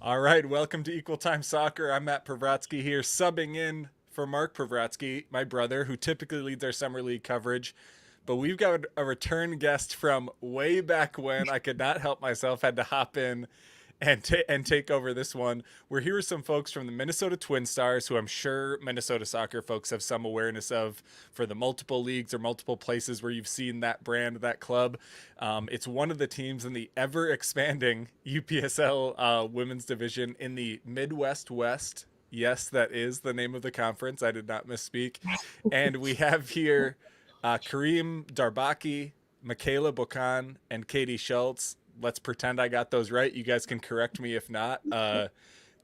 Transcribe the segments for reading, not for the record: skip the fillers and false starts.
All right, welcome to Equal Time Soccer. I'm Matt Pravratsky here, subbing in for Mark Pravratsky, my brother, who typically leads our summer league coverage. But we've got a return guest from way back when. I could not help myself, had to hop in and take over this one. We're here with some folks from the Minnesota Twin Stars, who I'm sure Minnesota soccer folks have some awareness of for the multiple leagues or multiple places where you've seen that brand, that club. It's one of the teams in the ever expanding UPSL women's division in the Midwest West. Yes, that is the name of the conference. I did not misspeak. And we have here Karim Darbaki, Mikala Bocan, and Katie Schulz. Let's pretend I got those right. You guys can correct me if not.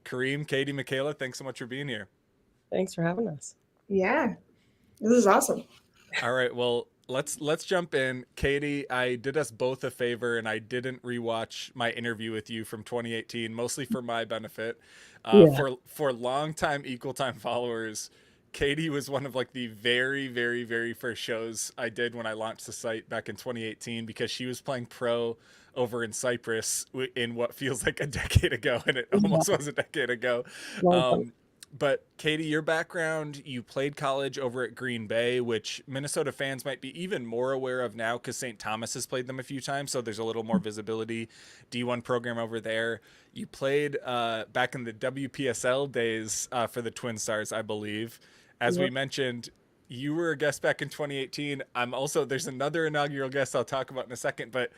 Karim, Katie, Mikala, thanks so much for being here. Thanks for having us. Yeah, this is awesome. All right, well, let's jump in. Katie, I did us both a favor and I didn't rewatch my interview with you from 2018, mostly for my benefit. For longtime Equal Time followers, Katie was one of like the very, very, very first shows I did when I launched the site back in 2018 because she was playing pro over in Cyprus in what feels like a decade ago, and it almost was a decade ago. But Katie, your background, you played college over at Green Bay, which Minnesota fans might be even more aware of now because St. Thomas has played them a few times, so there's a little more visibility. D1 program over there. You played back in the WPSL days for the Twin Stars, I believe. As we mentioned, you were a guest back in 2018. There's another inaugural guest I'll talk about in a second, but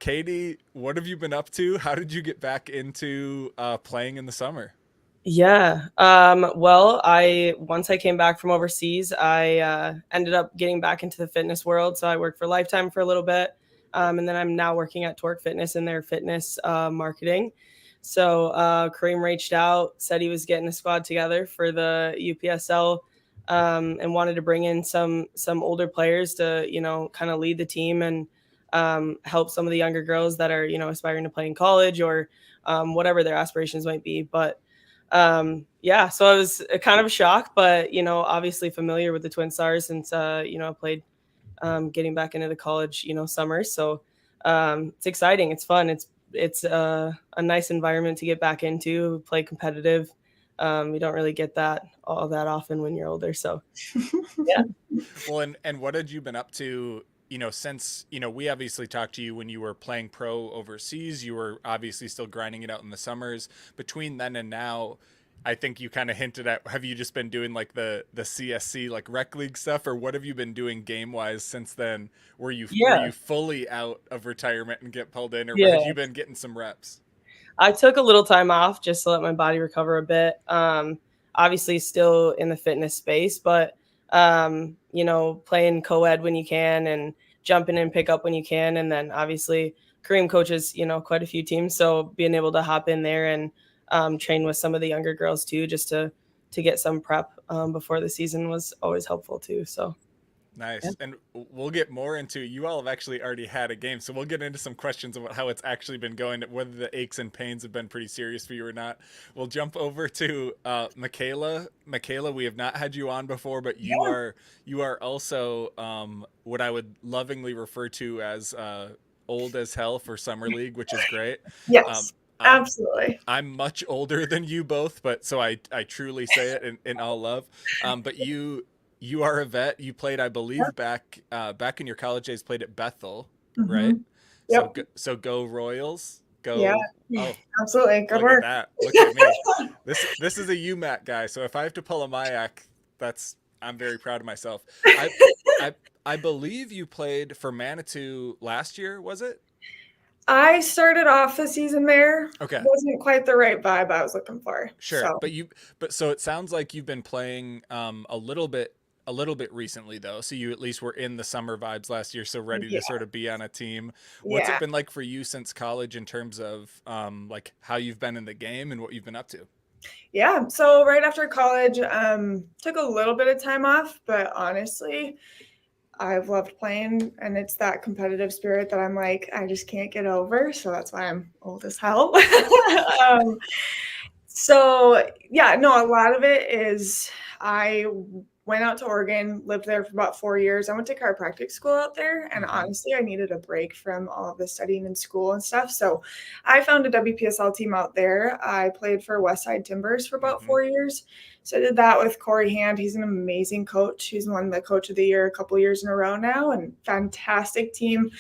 Katie, what have you been up to? How did you get back into playing in the summer? Yeah. Well, once I came back from overseas, I ended up getting back into the fitness world. So I worked for Lifetime for a little bit. And then I'm now working at Torque Fitness in their fitness marketing. So Kareem reached out, said he was getting a squad together for the UPSL and wanted to bring in some older players to, kind of lead the team and help some of the younger girls that are, aspiring to play in college or whatever their aspirations might be. But so it was kind of a shock, but, obviously familiar with the Twin Stars since, I played getting back into the college, summer. So it's exciting. It's fun. It's a nice environment to get back into, play competitive. You don't really get that all that often when you're older. So, yeah. Well, and what had you been up to, since, we obviously talked to you when you were playing pro overseas, you were obviously still grinding it out in the summers. Between then and now, I think you kind of hinted at, have you just been doing like the CSC, like rec league stuff, or what have you been doing game wise since then? Were you fully out of retirement and get pulled in, or have you been getting some reps? I took a little time off just to let my body recover a bit. Obviously still in the fitness space, but, playing co-ed when you can and jumping in pick up when you can. And then obviously Kareem coaches, quite a few teams. So being able to hop in there and train with some of the younger girls too, just to get some prep before the season was always helpful too. So. Nice. Yeah. And we'll get more into, you all have actually already had a game, so we'll get into some questions about how it's actually been going, whether the aches and pains have been pretty serious for you or not. We'll jump over to Mikala. Mikala, we have not had you on before, but you are also what I would lovingly refer to as old as hell for Summer League, which is great. Yes. Absolutely. I'm much older than you both, but so I truly say it in all love. But you are a vet. You played, I believe, back in your college days, played at Bethel, right? Yep. So go Royals. Go. Yeah. Oh, absolutely. Good work. Look at me. This is a UMAC guy. So if I have to pull a Mayak, I'm very proud of myself. I believe you played for Manitou last year, was it? I started off the season there. Okay. It wasn't quite the right vibe I was looking for. Sure. So. But so it sounds like you've been playing a little bit recently though. So you at least were in the summer vibes last year. So ready to sort of be on a team. What's it been like for you since college in terms of like how you've been in the game and what you've been up to? Yeah. So right after college, took a little bit of time off, but honestly, I've loved playing, and it's that competitive spirit that I'm like, I just can't get over. So that's why I'm old as hell. So yeah, no, a lot of it is I went out to Oregon, lived there for about 4 years. I went to chiropractic school out there, and honestly, I needed a break from all of the studying in school and stuff. So I found a WPSL team out there. I played for Westside Timbers for about 4 years. So I did that with Corey Hand. He's an amazing coach. He's won the Coach of the Year a couple years in a row now, and fantastic team.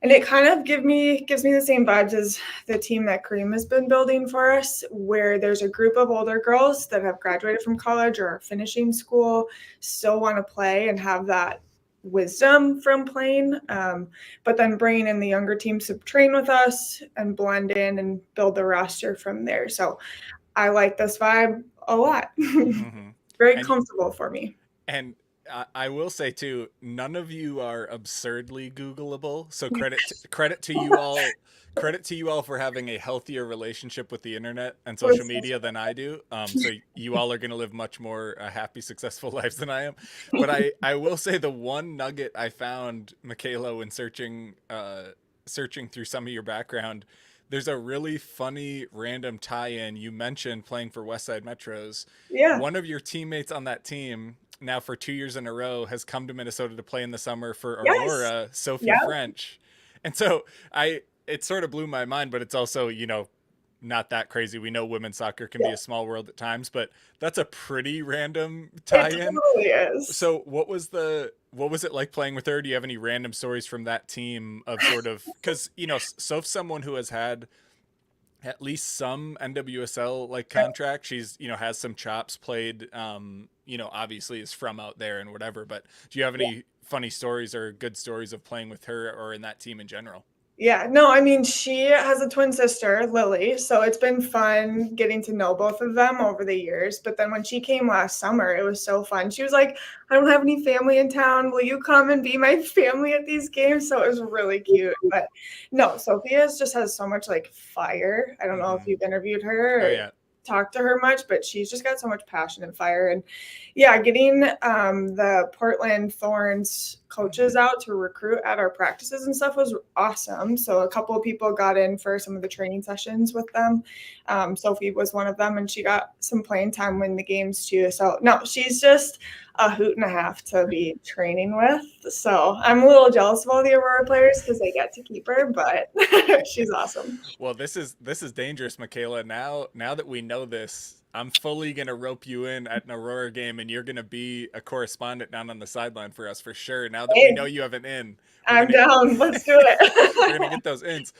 And it kind of gives me the same vibes as the team that Karim has been building for us, where there's a group of older girls that have graduated from college or are finishing school, still want to play and have that wisdom from playing, but then bringing in the younger teams to train with us and blend in and build the roster from there. So I like this vibe a lot. Very comfortable for me. And I will say too, none of you are absurdly Googleable. So credit to you all. Credit to you all for having a healthier relationship with the internet and social media than I do. So you all are going to live much more happy, successful lives than I am. But I will say the one nugget I found, Mikala, when searching through some of your background, there's a really funny random tie-in. You mentioned playing for Westside Metros. Yeah. One of your teammates on that team, now for 2 years in a row, has come to Minnesota to play in the summer for Aurora, Sophie French. And so it sort of blew my mind, but it's also, not that crazy. We know women's soccer can be a small world at times, but that's a pretty random tie-in. It totally is. So what was it like playing with her? Do you have any random stories from that team of sort of, because, Soph's someone who has had at least some NWSL like contract. She's, has some chops, played, obviously is from out there and whatever, but do you have any funny stories or good stories of playing with her or in that team in general? Yeah, no, I mean, she has a twin sister, Lily, so it's been fun getting to know both of them over the years. But then when she came last summer, it was so fun. She was like, I don't have any family in town. Will you come and be my family at these games? So it was really cute. But no, Sophia just has so much like fire. I don't know if you've interviewed her or talked to her much, but she's just got so much passion and fire. And getting the Portland Thorns coaches out to recruit at our practices and stuff was awesome. So a couple of people got in for some of the training sessions with them. Sophie was one of them, and she got some playing time in the games too. So no, she's just a hoot and a half to be training with. So I'm a little jealous of all the Aurora players because they get to keep her, but she's awesome. Well, this is dangerous, Mikala. Now that we know this, I'm fully going to rope you in at an Aurora game, and you're going to be a correspondent down on the sideline for us for sure. Now that we know you have an in. I'm down. Let's do it. We're going to get those ins.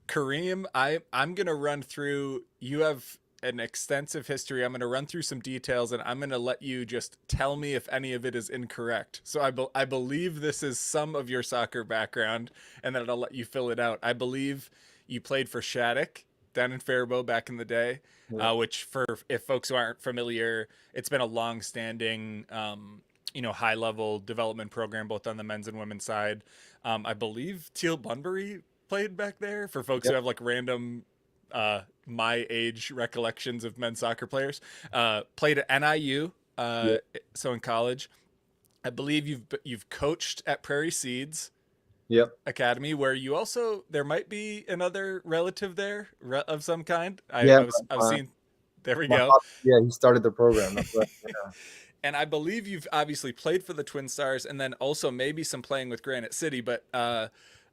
Karim, I'm going to run through, you have an extensive history. I'm going to run through some details, and I'm going to let you just tell me if any of it is incorrect. So I believe this is some of your soccer background, and then I'll let you fill it out. I believe you played for Shattuck down in Faribault back in the day, which if folks who aren't familiar, it's been a long-standing, high-level development program, both on the men's and women's side. I believe Teal Bunbury played back there for folks who have like random my age recollections of men's soccer players. Played at NIU, so in college. I believe you've coached at Prairie Seeds Academy, where you also, there might be another relative there of some kind. I've seen. There we go. Yeah, he started the program. That's right. Yeah. And I believe you've obviously played for the Twin Stars, and then also maybe some playing with Granite City, but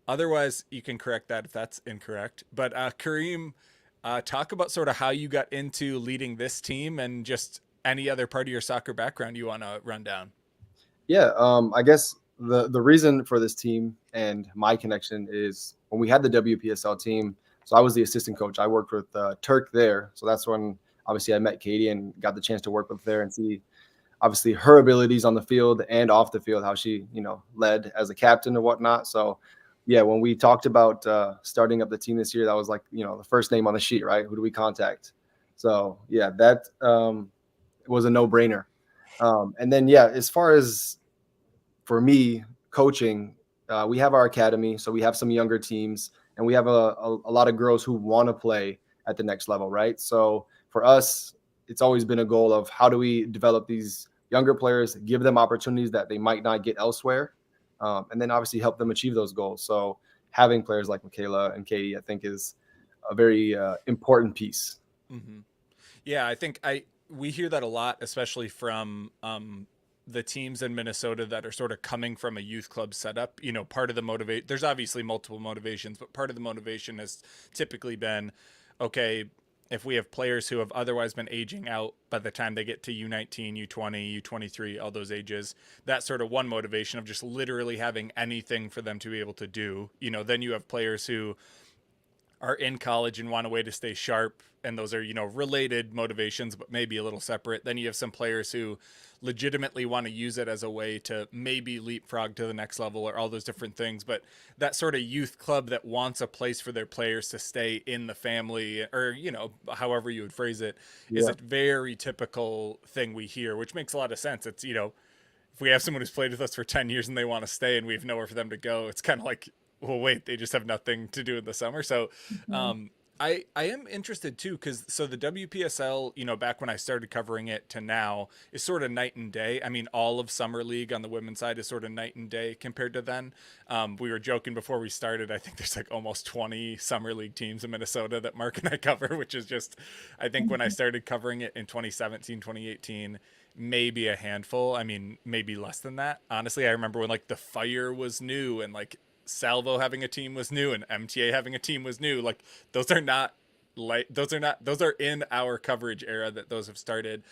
otherwise you can correct that if that's incorrect. But Karim, talk about sort of how you got into leading this team and just any other part of your soccer background you want to run down. Yeah, I guess the reason for this team and my connection is when we had the WPSL team. So I was the assistant coach. I worked with Turk there. So that's when obviously I met Katie and got the chance to work with her and see obviously her abilities on the field and off the field, how she, led as a captain and whatnot. So yeah, when we talked about starting up the team this year, that was like, the first name on the sheet, right? Who do we contact? So yeah, that was a no-brainer. And then, as far as for me coaching, we have our academy. So we have some younger teams, and we have a lot of girls who want to play at the next level, right? So for us, it's always been a goal of how do we develop these younger players, give them opportunities that they might not get elsewhere, and then obviously help them achieve those goals. So having players like Mikala and Katie, I think, is a very important piece. Mm-hmm. Yeah, I think we hear that a lot, especially from the teams in Minnesota that are sort of coming from a youth club setup. You know, part of the motivate, there's obviously multiple motivations, but part of the motivation has typically been, okay, if we have players who have otherwise been aging out by the time they get to U19, U20, U23, all those ages, that's sort of one motivation of just literally having anything for them to be able to do. You know, then you have players who are in college and want a way to stay sharp, and those are, you know, related motivations but maybe a little separate. Then you have some players who legitimately want to use it as a way to maybe leapfrog to the next level, or all those different things. But that sort of youth club that wants a place for their players to stay in the family, or, you know, however you would phrase it, is a very typical thing we hear, which makes a lot of sense. It's, you know, if we have someone who's played with us for 10 years and they want to stay and we have nowhere for them to go, it's kind of like, well, wait, they just have nothing to do in the summer. So I am interested too, because so the WPSL, you know, back when I started covering it to now, is sort of night and day. I mean, all of summer league on the women's side is sort of night and day compared to then. We were joking before we started, I think there's like almost 20 summer league teams in Minnesota that Mark and I cover, which is just, I think when I started covering it in 2017, 2018, maybe a handful. I mean, maybe less than that. Honestly, I remember when like the Fire was new and like Salvo having a team was new and MTA having a team was new. Like those are not those are in our coverage era that those have started.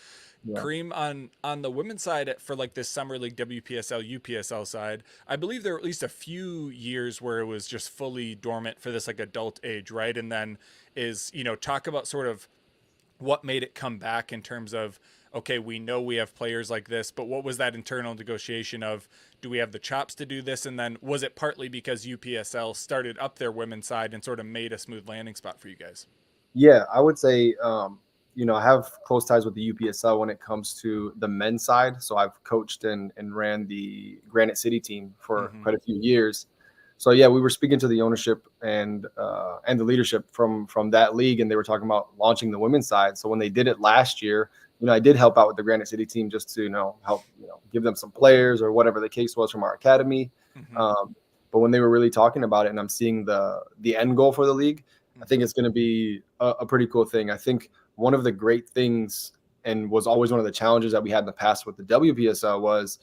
Karim, on the women's side for like this summer league WPSL UPSL side, I believe there were at least a few years where it was just fully dormant for this like adult age, right? And then is, you know, talk about sort of what made it come back in terms of, okay, we know we have players like this, but what was that internal negotiation of, do we have the chops to do this? And then was it partly because UPSL started up their women's side and sort of made a smooth landing spot for you guys? Yeah, I would say, you know, I have close ties with the UPSL when it comes to the men's side. So I've coached and ran the Granite City team for quite a few years. So yeah, we were speaking to the ownership and the leadership from that league, and they were talking about launching the women's side. So when they did it last year, you know, I did help out with the Granite City team just to, you know, help, you know, give them some players or whatever the case was from our academy. But when they were really talking about it, and I'm seeing the end goal for the league, I think it's going to be a pretty cool thing. I think one of the great things, and was always one of the challenges that we had in the past with the WPSL, was,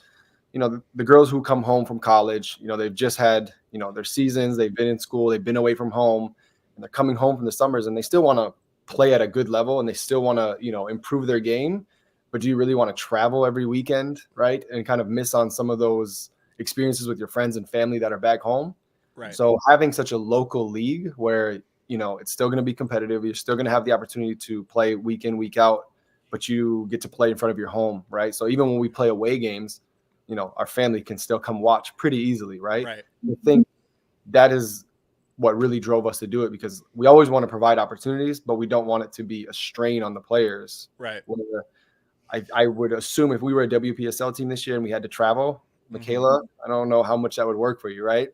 you know, the girls who come home from college, you know, they've just had, you know, their seasons, they've been in school, they've been away from home, and they're coming home from the summers, and they still want to play at a good level, and they still want to, you know, improve their game. But do you really want to travel every weekend, right? And kind of miss on some of those experiences with your friends and family that are back home. Right. So having such a local league where, you know, it's still going to be competitive, you're still going to have the opportunity to play week in, week out, but you get to play in front of your home, right? So even when we play away games, you know, our family can still come watch pretty easily, right? Right. I think that is what really drove us to do it, because we always want to provide opportunities, but we don't want it to be a strain on the players. Right. I would assume if we were a WPSL team this year and we had to travel, Mikala, I don't know how much that would work for you, right?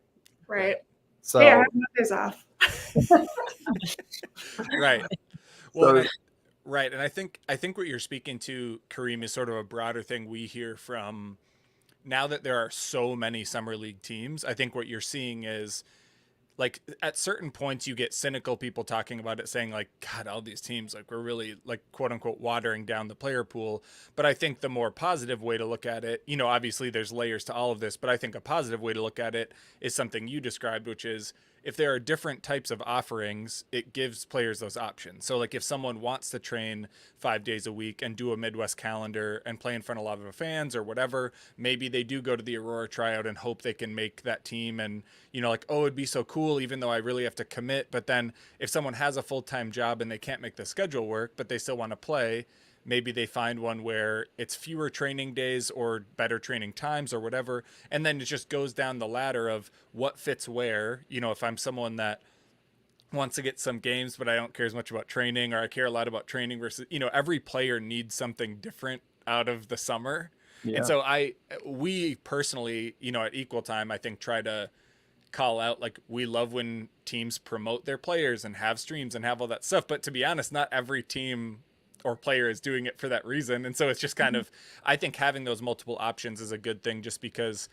Right. So yeah, I have Mondays off. Right. Well, right. And I think what you're speaking to, Karim, is sort of a broader thing we hear from, now that there are so many summer league teams. I think what you're seeing is, like, at certain points you get cynical people talking about it, saying like, God, all these teams, like, we're really, like, quote unquote watering down the player pool. But I think the more positive way to look at it, you know, obviously there's layers to all of this, but I think a positive way to look at it is something you described, which is, if there are different types of offerings, it gives players those options. So like if someone wants to train 5 days a week and do a Midwest calendar and play in front of a lot of fans or whatever, maybe they do go to the Aurora tryout and hope they can make that team. And, you know, like, oh, it'd be so cool, even though I really have to commit. But then if someone has a full-time job and they can't make the schedule work, but they still want to play, maybe they find one where it's fewer training days or better training times or whatever. And then it just goes down the ladder of what fits where. You know, if I'm someone that wants to get some games, but I don't care as much about training, or I care a lot about training versus, you know, every player needs something different out of the summer. Yeah. And so we personally, you know, at Equal Time, I think try to call out, like, we love when teams promote their players and have streams and have all that stuff. But to be honest, not every team or player is doing it for that reason. And so it's just kind of, I think having those multiple options is a good thing, just because,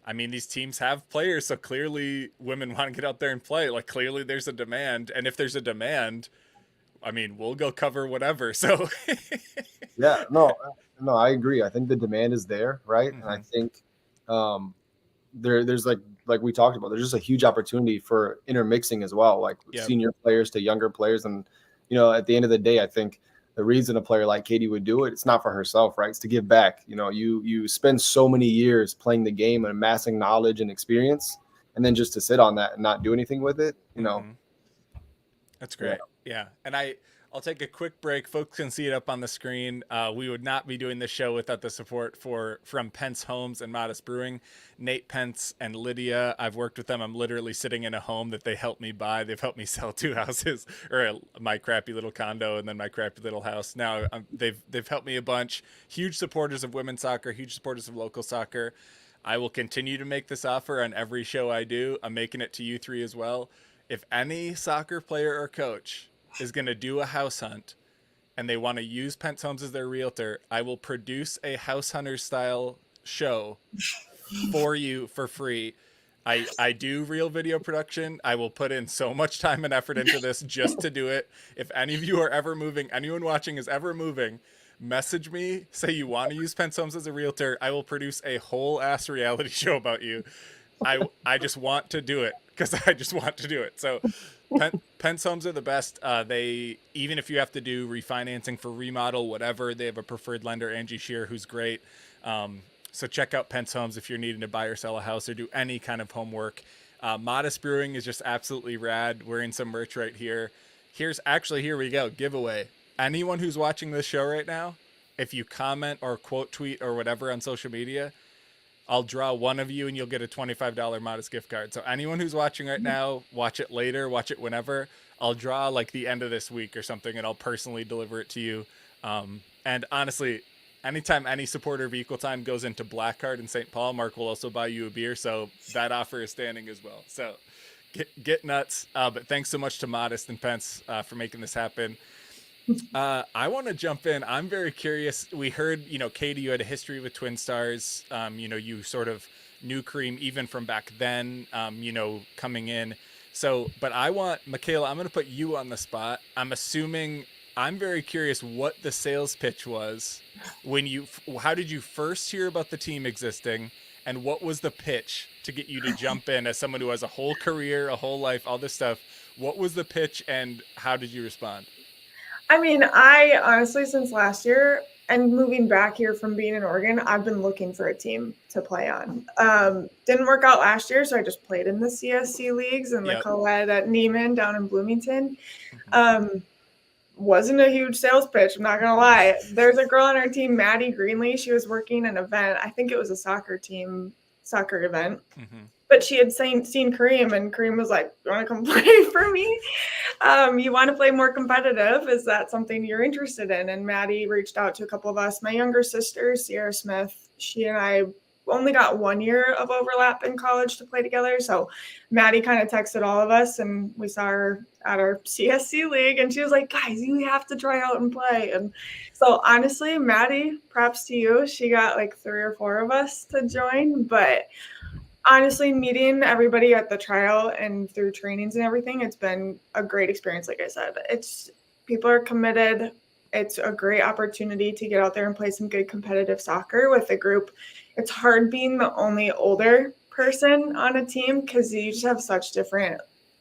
I mean, these teams have players, so clearly women want to get out there and play. Like, clearly there's a demand, and if there's a demand, I mean, we'll go cover whatever. So Yeah, no, I agree. I think the demand is there, right? And I think there's like we talked about, there's just a huge opportunity for intermixing as well, like senior players to younger players. And, at the end of the day, I think the reason a player like Katie would do it, it's not for herself, right? It's to give back. You spend so many years playing the game and amassing knowledge and experience, and then just to sit on that and not do anything with it, That's great. Yeah. And I'll take a quick break. Folks can see it up on the screen. We would not be doing this show without the support from Pentz Homes and Modist Brewing. Nate Pentz and Lydia, I've worked with them. I'm literally sitting in a home that they helped me buy. They've helped me sell 2 houses, or my crappy little condo and then my crappy little house. Now they've helped me a bunch. Huge supporters of women's soccer, huge supporters of local soccer. I will continue to make this offer on every show I do. I'm making it to you 3 as well. If any soccer player or coach is going to do a house hunt and they want to use Pentz Homes as their realtor, I will produce a house hunter style show for you for free. I do real video production. I will put in so much time and effort into this just to do it. If any of you are ever moving, anyone watching is ever moving, message me, say you want to use Pentz Homes as a realtor. I will produce a whole ass reality show about you. I just want to do it because I just want to do it. So Pentz Homes are the best. They, even if you have to do refinancing for remodel, whatever, they have a preferred lender, Angie Shear, who's great. So check out Pentz Homes if you're needing to buy or sell a house or do any kind of homework. Modist Brewing is just absolutely rad. We're in some merch right here. Here we go. Giveaway. Anyone who's watching this show right now, if you comment or quote tweet or whatever on social media, I'll draw one of you and you'll get a $25 Modist gift card. So anyone who's watching right now, watch it later, watch it whenever. I'll draw like the end of this week or something and I'll personally deliver it to you. And honestly, anytime any supporter of Equal Time goes into Black Card in St. Paul, Mark will also buy you a beer. So that offer is standing as well. So get nuts. But thanks so much to Modist and Pentz for making this happen. I want to jump in. I'm very curious. We heard, Katie, you had a history with Twin Stars. You sort of knew Karim even from back then, coming in. So, but Mikala, I'm going to put you on the spot. I'm very curious what the sales pitch was how did you first hear about the team existing, and what was the pitch to get you to jump in as someone who has a whole career, a whole life, all this stuff? What was the pitch and how did you respond? I mean, I honestly, since last year and moving back here from being in Oregon, I've been looking for a team to play on. Didn't work out last year, so I just played in the CSC leagues and the co-ed at Neiman down in Bloomington. Wasn't a huge sales pitch, I'm not going to lie. There's a girl on our team, Maddie Greenlee. She was working an event. I think it was a soccer event. But she had seen Karim, and Karim was like, you want to come play for me? You want to play more competitive? Is that something you're interested in? And Maddie reached out to a couple of us. My younger sister, Sierra Smith, she and I only got 1 year of overlap in college to play together. So Maddie kind of texted all of us, and we saw her at our CSC league, and she was like, guys, you have to try out and play. And so honestly, Maddie, props to you. She got like 3 or 4 of us to join, but honestly, meeting everybody at the trial and through trainings and everything, it's been a great experience. Like I said, people are committed. It's a great opportunity to get out there and play some good competitive soccer with a group. It's hard being the only older person on a team because you just have such different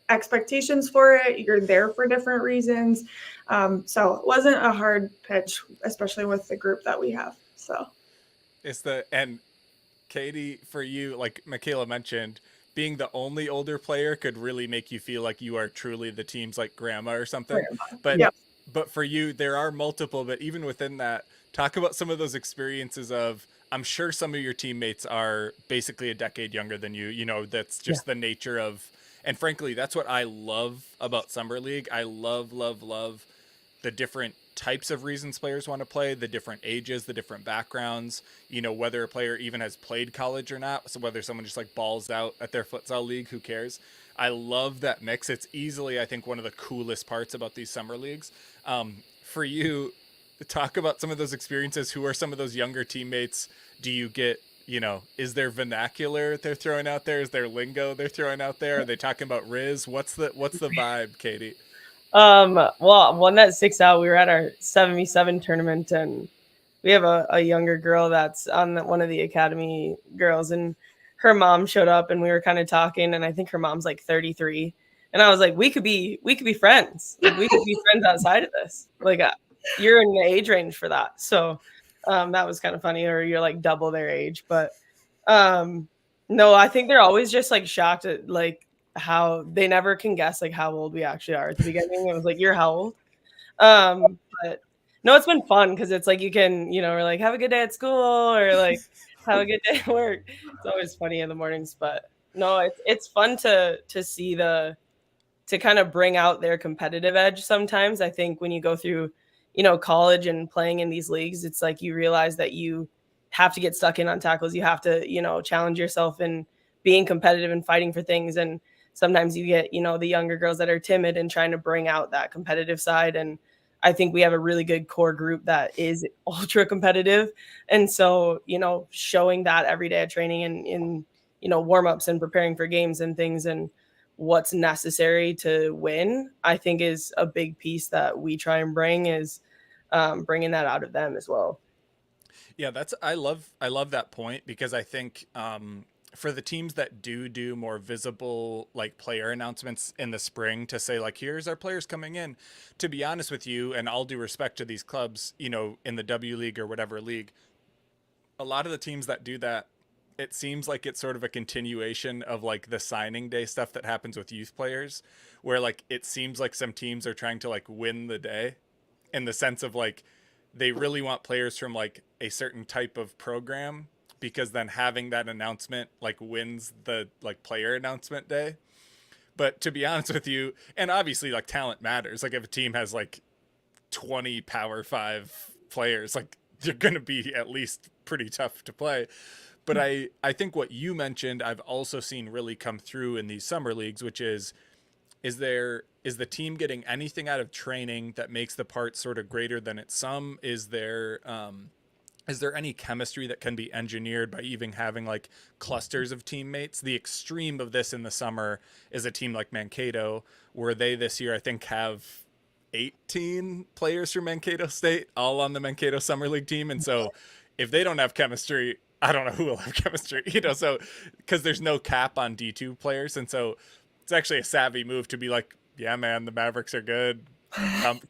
expectations for it. You're there for different reasons. So it wasn't a hard pitch, especially with the group that we have. So and Katie, for you, like Mikala mentioned, being the only older player could really make you feel like you are truly the team's like grandma or something. But for you, there are multiple, but even within that, talk about some of those experiences of, I'm sure some of your teammates are basically a decade younger than you, that's just the nature of, and frankly, that's what I love about Summer League. I love the different types of reasons players want to play, the different ages, the different backgrounds, whether a player even has played college or not. So whether someone just like balls out at their futsal league, who cares? I love that mix. It's easily, I think, one of the coolest parts about these summer leagues. For you, talk about some of those experiences. Who are some of those younger teammates? Do you get, is there vernacular they're throwing out there? Is there lingo they're throwing out there? Are they talking about Riz? What's the vibe, Katie? Well, one that sticks out, we were at our 77 tournament, and we have a younger girl that's on one of the academy girls, and her mom showed up and we were kind of talking, and I think her mom's like 33. And I was like, we could be friends. Like, we could be friends outside of this. Like, you're in the age range for that. So that was kind of funny, or you're like double their age. But no, I think they're always just like shocked at like how they never can guess like how old we actually are. At the beginning, it was like, you're how old? But no, it's been fun because it's like you can, or like have a good day at school, or like have a good day at work. It's always funny in the mornings, but no, it's fun to see to kind of bring out their competitive edge. Sometimes I think when you go through, college and playing in these leagues, it's like you realize that you have to get stuck in on tackles. You have to, challenge yourself in being competitive and fighting for things. And sometimes you get, the younger girls that are timid and trying to bring out that competitive side. And I think we have a really good core group that is ultra competitive. And so, showing that every day at training and in, warm-ups and preparing for games and things and what's necessary to win, I think is a big piece that we try and bring, is bringing that out of them as well. Yeah, I love that point, because I think for the teams that do more visible like player announcements in the spring to say like, here's our players coming in, to be honest with you, and all due respect to these clubs, in the W League or whatever league, a lot of the teams that do that, it seems like it's sort of a continuation of like the signing day stuff that happens with youth players, where like it seems like some teams are trying to like win the day, in the sense of like they really want players from like a certain type of program, because then having that announcement like wins the like player announcement day. But to be honest with you, and obviously like talent matters, like if a team has like 20 Power 5 players, like they're going to be at least pretty tough to play. But I think what you mentioned, I've also seen really come through in these summer leagues, which is the team getting anything out of training that makes the part sort of greater than its sum? Is there any chemistry that can be engineered by even having like clusters of teammates? The extreme of this in the summer is a team like Mankato, where they this year I think have 18 players from Mankato State, all on the Mankato Summer League team. And so if they don't have chemistry, I don't know who will have chemistry, so because there's no cap on D2 players. And so it's actually a savvy move to be like, yeah, man, the Mavericks are good.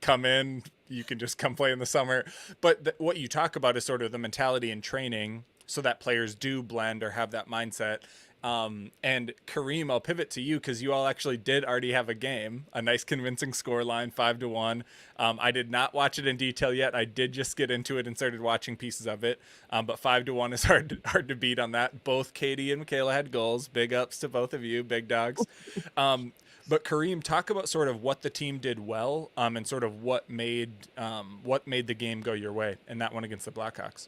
Come in. You can just come play in the summer. But what you talk about is sort of the mentality in training, so that players do blend or have that mindset. And Karim, I'll pivot to you, because you all actually did already have a game, a nice convincing score line, 5-1. I did not watch it in detail yet. I did just get into it and started watching pieces of it. But 5-1 is hard to beat on that. Both Katie and Michaela had goals. Big ups to both of you, big dogs. But Karim, talk about sort of what the team did well, and sort of what made the game go your way in that one against the Blackhawks.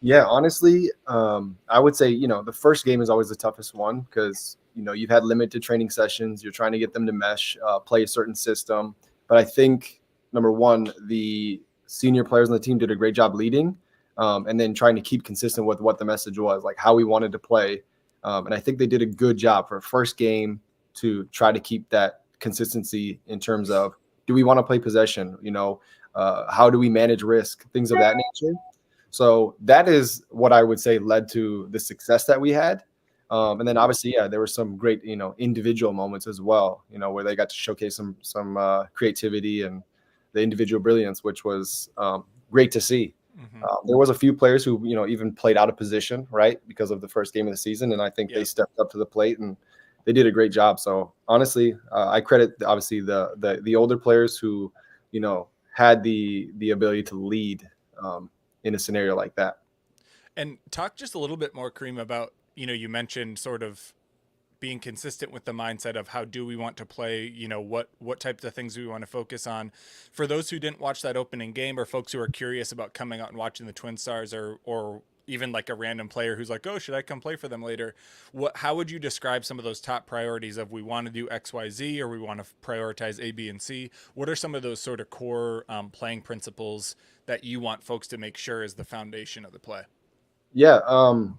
Yeah, honestly, I would say, the first game is always the toughest one, because, you've had limited training sessions. You're trying to get them to mesh, play a certain system. But I think, number one, the senior players on the team did a great job leading, and then trying to keep consistent with what the message was, like how we wanted to play. And I think they did a good job for a first game to try to keep that consistency in terms of, do we want to play possession? How do we manage risk? Things of that nature. So that is what I would say led to the success that we had. And then obviously, yeah, there were some great, individual moments as well, where they got to showcase some creativity and the individual brilliance, which was great to see. Mm-hmm. There was a few players who, even played out of position, right, because of the first game of the season. And I think they stepped up to the plate and they did a great job. So honestly, I credit obviously the older players who, had the ability to lead in a scenario like that. And talk just a little bit more, Karim, about, you mentioned sort of being consistent with the mindset of how do we want to play, what types of things we want to focus on. For those who didn't watch that opening game, or folks who are curious about coming out and watching the Twin Stars, or even like a random player who's like, oh, should I come play for them later? How would you describe some of those top priorities of, we want to do X, Y, Z, or we want to prioritize A, B, and C? What are some of those sort of core playing principles that you want folks to make sure is the foundation of the play? Yeah.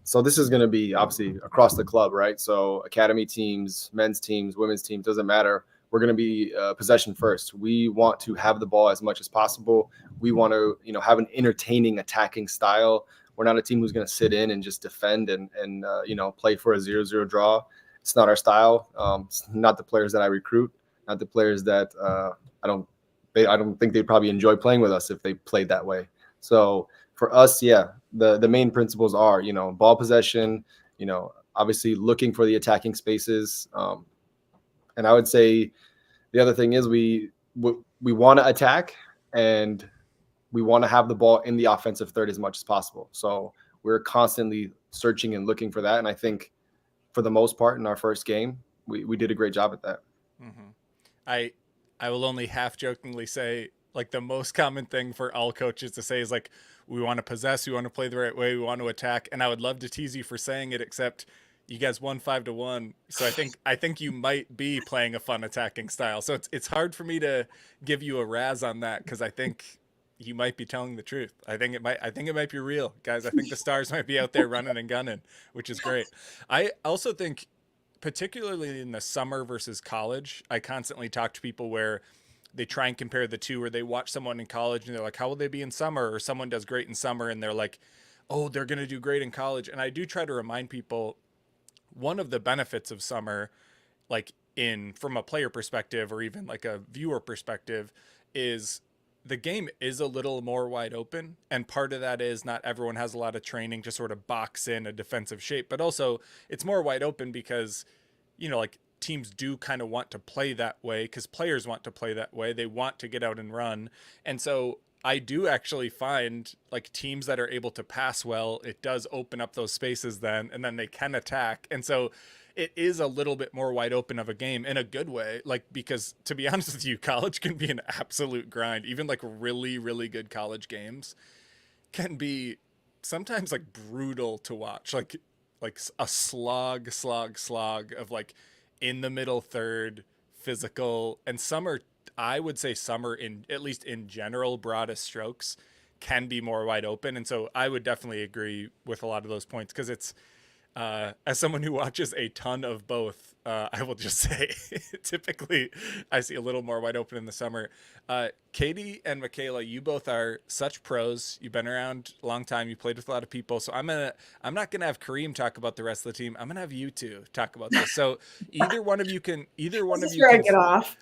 So this is going to be obviously across the club, right? So academy teams, men's teams, women's teams, doesn't matter. we're going to be possession first. We want to have the ball as much as possible. We want to, have an entertaining attacking style. We're not a team who's going to sit in and just defend and play for a 0-0 draw. It's not our style. It's not the players that I recruit, not the players that I don't think they'd probably enjoy playing with us if they played that way. So for us, the main principles are, ball possession, obviously looking for the attacking spaces. And I would say the other thing is we want to attack and we want to have the ball in the offensive third as much as possible. So we're constantly searching and looking for that. And I think for the most part in our first game, we did a great job at that. Mm-hmm. I will only half jokingly say, like, the most common thing for all coaches to say is like, we want to possess, we want to play the right way, we want to attack. And I would love to tease you for saying it, except you guys won 5-1. So I think you might be playing a fun attacking style. So it's hard for me to give you a razz on that, because I think you might be telling the truth. I think it might be real, guys. I think the Stars might be out there running and gunning, which is great. I also think, particularly in the summer versus college, I constantly talk to people where they try and compare the two, where they watch someone in college and they're like, how will they be in summer? Or someone does great in summer and they're like, oh, they're going to do great in college. And I do try to remind people, one of the benefits of summer, like from a player perspective or even like a viewer perspective, is the game is a little more wide open. And part of that is not everyone has a lot of training to sort of box in a defensive shape, but also it's more wide open because, like, teams do kind of want to play that way because players want to play that way. They want to get out and run. And so I do actually find, like, teams that are able to pass well, it does open up those spaces then, and then they can attack. And so it is a little bit more wide open of a game in a good way. Like, because to be honest with you, college can be an absolute grind. Even like really, really good college games can be sometimes like brutal to watch. Like a slog of like in the middle third, physical. And summer, I would say summer, in at least in general, broadest strokes, can be more wide open. And so I would definitely agree with a lot of those points, because it's, as someone who watches a ton of both, I will just say typically I see a little more wide open in the summer. Katie and Mikala, you both are such pros. You've been around a long time. You played with a lot of people. So I'm not gonna have Karim talk about the rest of the team. I'm gonna have you two talk about this. So either one of you can Get off.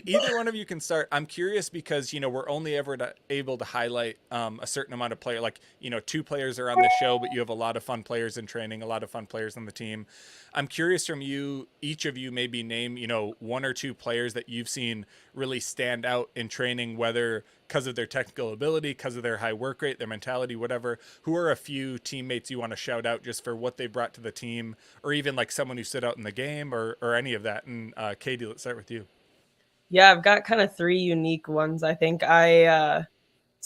Either one of you can start. I'm curious because, we're only ever able to highlight a certain amount of player. Like, 2 players are on the show, but you have a lot of fun players in training, a lot of fun players on the team. I'm curious from you, each of you maybe name, 1 or 2 players that you've seen really stand out in training, whether because of their technical ability, because of their high work rate, their mentality, whatever. Who are a few teammates you want to shout out just for what they brought to the team, or even like someone who stood out in the game, or any of that? And Katie, let's start with you. Yeah, I've got kind of 3 unique ones. I think I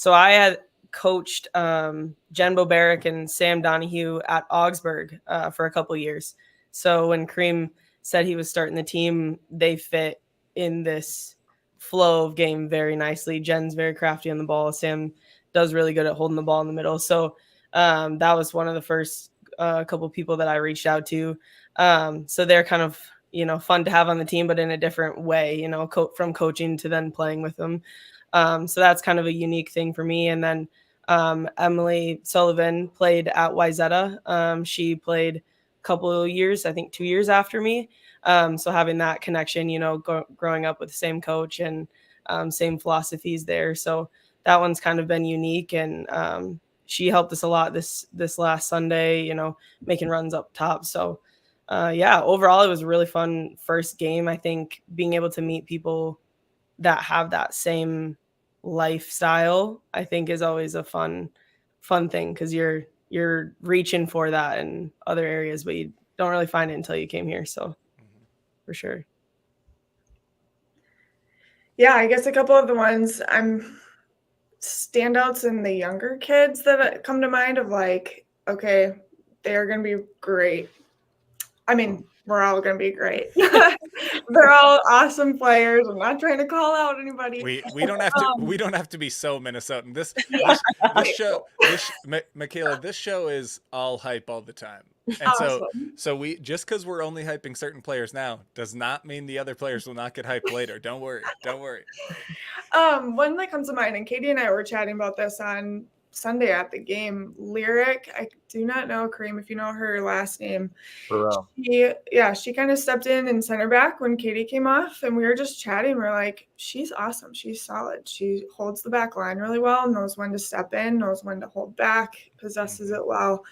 had coached Jen Boberick and Sam Donahue at Augsburg for a couple years. So when Karim said he was starting the team, they fit in this flow of game very nicely. Jen's very crafty on the ball. Sam does really good at holding the ball in the middle. So that was one of the first couple people that I reached out to. So they're kind of, fun to have on the team, but in a different way, from coaching to then playing with them. So that's kind of a unique thing for me. And then Emily Sullivan played at Wyzetta. She played a couple of years, I think 2 years after me. So having that connection, growing up with the same coach and same philosophies there. So that one's kind of been unique. And she helped us a lot this last Sunday, making runs up top. So overall, it was a really fun first game. I think being able to meet people that have that same lifestyle, I think, is always a fun thing, because you're reaching for that in other areas, but you don't really find it until you came here. So for sure. Yeah, I guess a couple of the ones standouts in the younger kids that come to mind of like, okay, they are going to be great. I mean, we're all going to be great. They're all awesome players. I'm not trying to call out anybody. We don't have to be so Minnesotan. This show, Mikala, this show is all hype all the time. And Awesome. so we, just because we're only hyping certain players now does not mean the other players will not get hyped later. Don't worry. One that comes to mind, and Katie and I were chatting about this on Sunday at the game. Lyric, I do not know, Karim, if you know her last name. She kind of stepped in and center back when Katie came off, and we were just chatting. We're like, she's awesome. She's solid. She holds the back line really well, knows when to step in, knows when to hold back, possesses it well.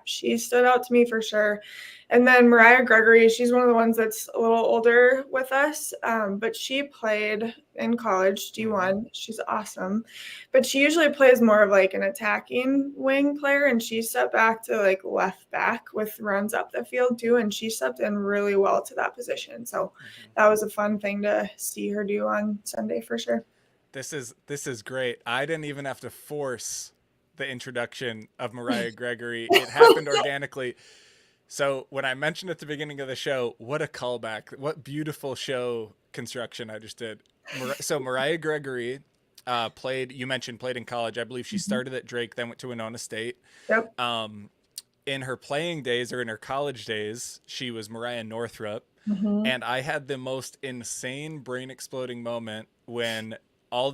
She stood out to me for sure. And then Mariah Gregory, she's one of the ones that's a little older with us, but she played in college, D1. She's awesome. But she usually plays more of like an attacking wing player, and she stepped back to like left back with runs up the field too, and she stepped in really well to that position. So that was a fun thing to see her do on Sunday for sure. This is great. I didn't even have to force the introduction of Mariah Gregory. It happened organically. So when I mentioned at the beginning of the show, what a callback, what beautiful show construction I just did. So Mariah Gregory played in college. I believe she started at Drake, then went to Winona State. Yep. In her playing days, or in her college days, she was Mariah Northrup. And I had the most insane brain exploding moment when all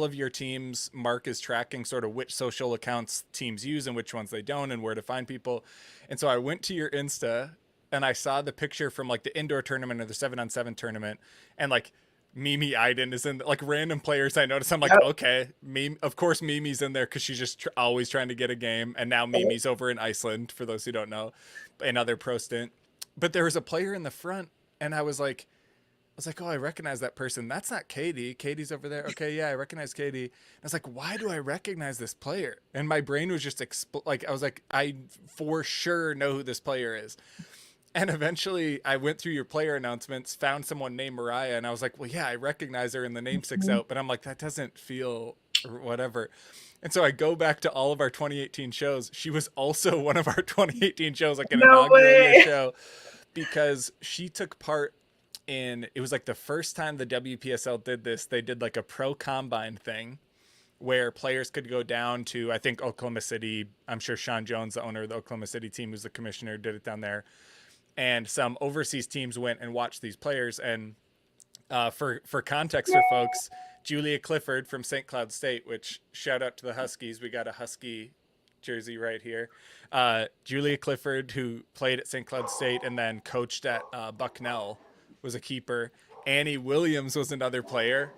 of your teams, Mark is tracking sort of which social accounts teams use and which ones they don't, and where to find people. And so I went to your Insta and I saw the picture from like the indoor tournament or the 7-on-7 tournament, and like Mimi Iden is in, like random players I noticed. I'm like, okay, of course Mimi's in there because she's just always trying to get a game. And now Mimi's over in Iceland, for those who don't know, another pro stint. But there was a player in the front, and I was like, oh, I recognize that person. That's not Katie. Katie's over there. Okay, yeah, I recognize Katie. And I was like, why do I recognize this player? And my brain was just I was like, I for sure know who this player is. And eventually I went through your player announcements, found someone named Mariah, and I was like, well, yeah, I recognize her, and the name sticks out. But I'm like, that doesn't feel whatever. And so I go back to all of our 2018 shows. She was also one of our 2018 shows, like an inaugural show, because she took part in, it was like the first time the WPSL did this. They did like a pro combine thing where players could go down to, I think, Oklahoma City. I'm sure Sean Jones, the owner of the Oklahoma City team, who's the commissioner, did it down there. And some overseas teams went and watched these players. And for context for folks, Julia Clifford from St. Cloud State, which shout out to the Huskies. We got a Husky jersey right here. Julia Clifford, who played at St. Cloud State and then coached at Bucknell, was a keeper. Annie Williams was another player.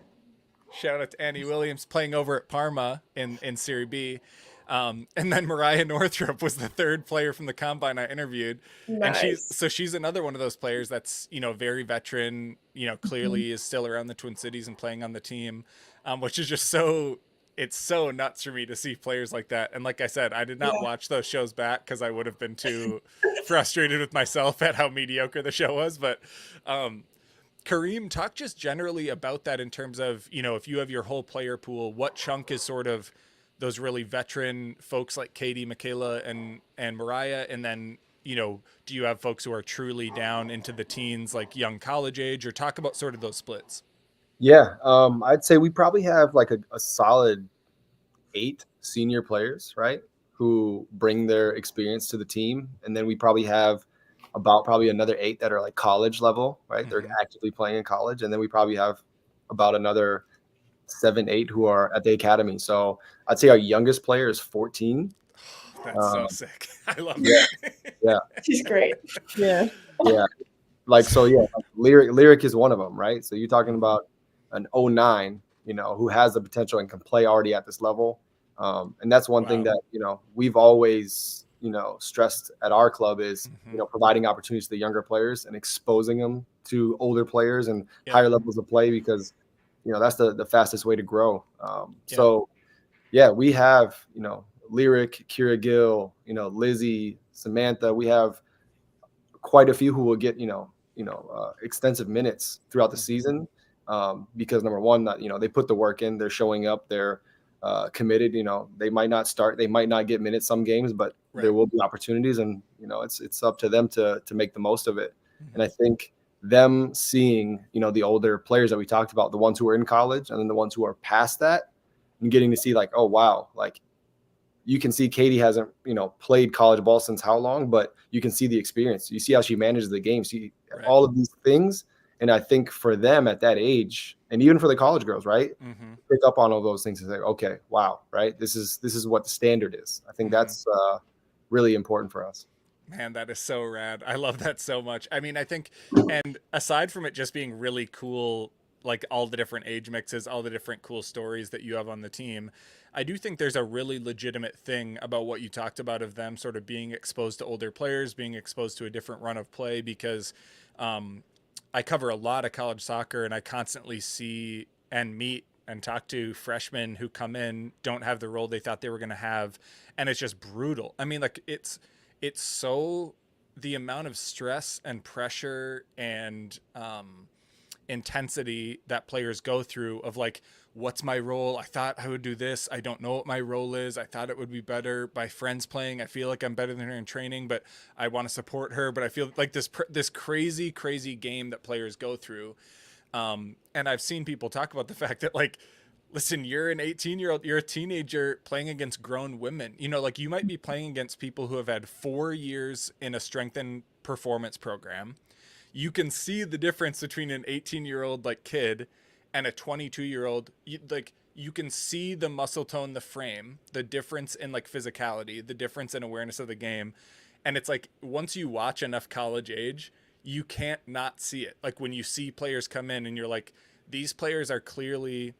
Shout out to Annie Williams, playing over at Parma in Serie B. And then Mariah Northrup was the third player from the combine I interviewed. Nice. And she's another one of those players that's, very veteran, clearly is still around the Twin Cities and playing on the team, which is just it's so nuts for me to see players like that. And like I said, I did not watch those shows back because I would have been too frustrated with myself at how mediocre the show was. But Karim, talk just generally about that in terms of, if you have your whole player pool, what chunk is sort of those really veteran folks like Katie, Mikala, and Mariah, and then, do you have folks who are truly down into the teens, like young college age, or talk about sort of those splits? Yeah, I'd say we probably have like a solid 8 senior players, right, who bring their experience to the team, and then we probably have about another 8 that are like college level, right? Mm-hmm. They're actively playing in college, and then we probably have about another 7, 8 who are at the academy. So I'd say our youngest player is 14. That's so sick. I love that. Yeah, she's great. Yeah. Lyric is one of them, right? So you're talking about an 09, who has the potential and can play already at this level. And that's one thing that, we've always, stressed at our club is, providing opportunities to the younger players and exposing them to older players and higher levels of play, because, that's the fastest way to grow. So we have, Lyric, Kira Gill, Lizzie, Samantha. We have quite a few who will get, extensive minutes throughout the season. Because number one, they put the work in, they're showing up, they're committed. They might not start, they might not get minutes some games, but there will be opportunities, and it's up to them to make the most of it. And I think them seeing the older players that we talked about, the ones who are in college and then the ones who are past that, and getting to see like, oh wow, like you can see Katie hasn't played college ball since how long, but you can see the experience, you see how she manages the game, see all of these things. And I think for them at that age, and even for the college girls, right, pick up on all those things and say, okay, wow, right, this is what the standard is. I think that's really important for us. Man, that is so rad. I love that so much. I mean, I think, and aside from it just being really cool, like all the different age mixes, all the different cool stories that you have on the team, I do think there's a really legitimate thing about what you talked about of them sort of being exposed to older players, being exposed to a different run of play, because I cover a lot of college soccer, and I constantly see and meet and talk to freshmen who come in, don't have the role they thought they were going to have, and it's just brutal. I mean, like it's so, the amount of stress and pressure and intensity that players go through of like, what's my role? I thought I would do this. I don't know what my role is. I thought it would be better. My friend's playing. I feel like I'm better than her in training, but I want to support her. But I feel like this crazy, crazy game that players go through. And I've seen people talk about the fact that like, listen, you're an 18-year-old, you're a teenager playing against grown women. Like you might be playing against people who have had 4 years in a strengthened performance program. You can see the difference between an 18-year-old like kid and a 22-year-old. You can see the muscle tone, the frame, the difference in like physicality, the difference in awareness of the game. And it's like, once you watch enough college age, you can't not see it. Like when you see players come in and you're like, these players are clearly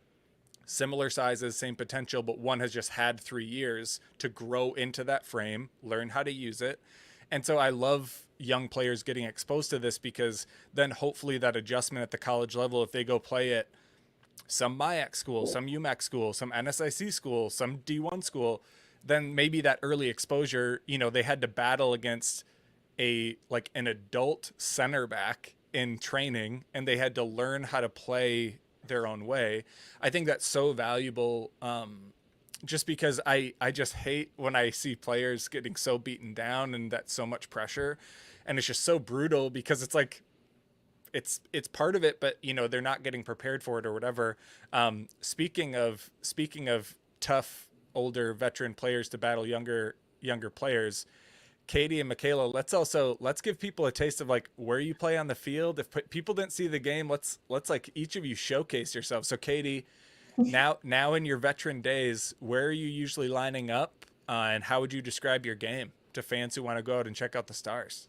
similar sizes, same potential, but one has just had 3 years to grow into that frame, learn how to use it. And so I love young players getting exposed to this, because then hopefully that adjustment at the college level, if they go play at some MIAC school, some UMAC school, some NSIC school, some D1 school, then maybe that early exposure, they had to battle against an adult center back in training, and they had to learn how to play their own way. I think that's so valuable, just because I just hate when I see players getting so beaten down, and that's so much pressure, and it's just so brutal, because it's like it's part of it, but they're not getting prepared for it or whatever. Speaking of tough older veteran players to battle younger players, Katie and Mikala, let's give people a taste of like where you play on the field. If people didn't see the game, let's like each of you showcase yourself. So Katie, now in your veteran days, where are you usually lining up, and how would you describe your game to fans who want to go out and check out the Stars?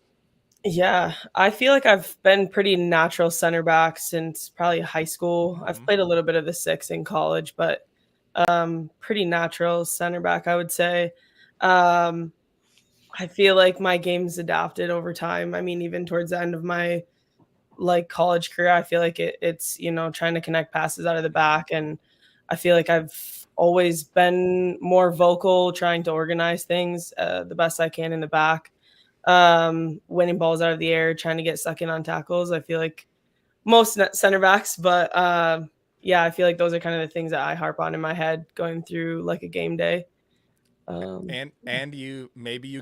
Yeah, I feel like I've been pretty natural center back since probably high school. I've played a little bit of the 6 in college, but pretty natural center back, I would say. I feel like my game's adapted over time. I mean, even towards the end of my college career, I feel like it's trying to connect passes out of the back, and I feel like I've always been more vocal, trying to organize things the best I can in the back, winning balls out of the air, trying to get stuck in on tackles. I feel like most center backs, but yeah, I feel like those are kind of the things that I harp on in my head going through like a game day. And you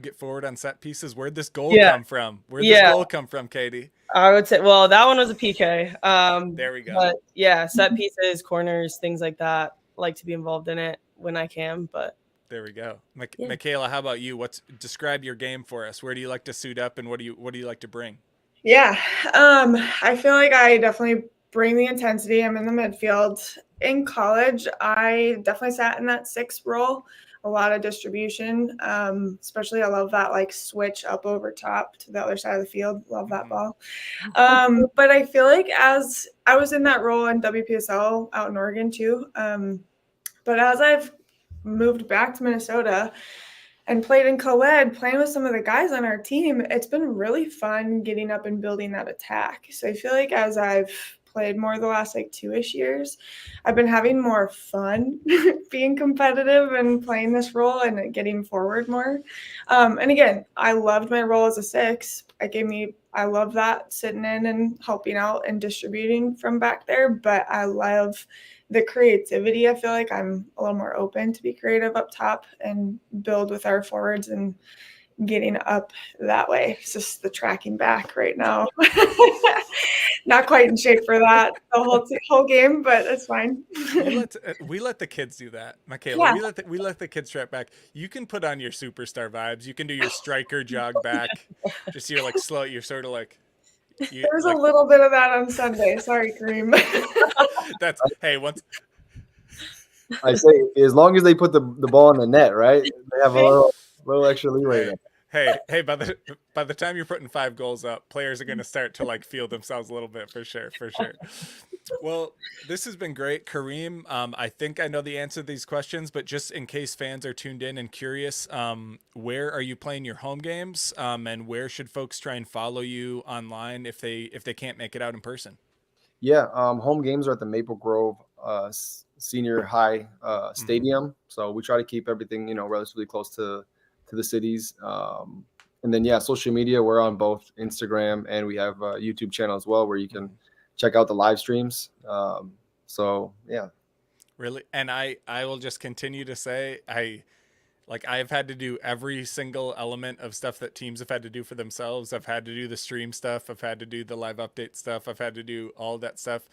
get forward on set pieces. Where'd this goal come from? This goal come from, Katie? I would say, well, that one was a PK. There we go. But yeah, set pieces, corners, things like that. Like to be involved in it when I can. But there we go. Mikala, how about you? Describe your game for us? Where do you like to suit up, and what do you like to bring? Yeah, I feel like I definitely bring the intensity. I'm in the midfield. In college, I definitely sat in that 6 role. A lot of distribution, especially I love that like switch up over top to the other side of the field. Love that ball. But I feel like as I was in that role in WPSL out in Oregon too. But as I've moved back to Minnesota and played in co-ed, playing with some of the guys on our team, it's been really fun getting up and building that attack. So I feel like as I've played more the last like 2-ish years, I've been having more fun being competitive and playing this role and getting forward more. And again, I loved my role as a 6. I love that, sitting in and helping out and distributing from back there, but I love the creativity, I feel like I'm a little more open to be creative up top and build with our forwards and getting up that way. It's just the tracking back right now. Not quite in shape for that the whole game, but it's fine. We let the kids do that, Mikala. Yeah. We let the kids track back. You can put on your superstar vibes. You can do your striker jog back. Just you're like slow. You're sort of like. There's a little bit of that on Sunday. Sorry, Karim. That's once. I say as long as they put the ball in the net, right? They have a little extra leeway there. Hey, by the time you're putting 5 goals up, players are going to start to like feel themselves a little bit for sure. Well, this has been great, Karim. I think I know the answer to these questions, but just in case fans are tuned in and curious, where are you playing your home games, and where should folks try and follow you online if they can't make it out in person? Yeah, home games are at the Maple Grove Senior High Stadium, so we try to keep everything relatively close to the cities. And then social media, we're on both Instagram and we have a YouTube channel as well where you can check out the live streams. So yeah, really. And I will just continue to say I've had to do every single element of stuff that teams have had to do for themselves. I've had to do the stream stuff. I've had to do the live update stuff. I've had to do all that stuff.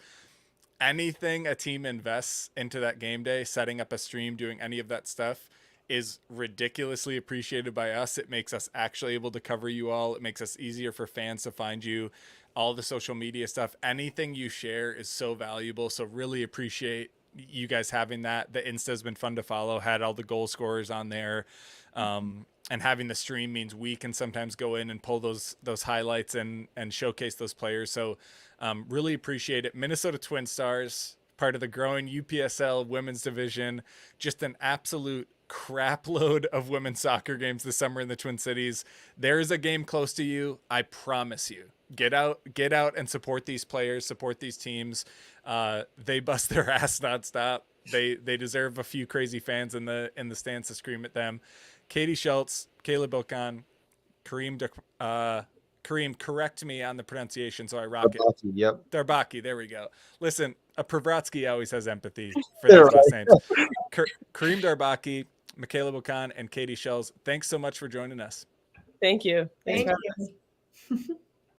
Anything a team invests into that game day, setting up a stream, doing any of that stuff is ridiculously appreciated by us. It makes us actually able to cover you all. It makes us easier for fans to find you. All the social media stuff, anything you share is so valuable. So really appreciate you guys having that. The Insta has been fun to follow, had all the goal scorers on there. And having the stream means we can sometimes go in and pull those highlights and showcase those players. So really appreciate it. Minnesota Twin Stars, part of the growing UPSL women's division, just an absolute crap load of women's soccer games this summer in the Twin Cities. There is a game close to you. I promise you. Get out and support these players, support these teams. They bust their ass nonstop. They deserve a few crazy fans in the stands to scream at them. Katie Schulz, Mikala Bocan, Karim, correct me on the pronunciation so I rock Darbaki, it. Yep. Darbaki, there we go. Listen, a Pravratsky always has empathy for those last names. Karim Darbaki, Mikala Bocan, and Katie Schulz, thanks so much for joining us. Thank you. Thank you.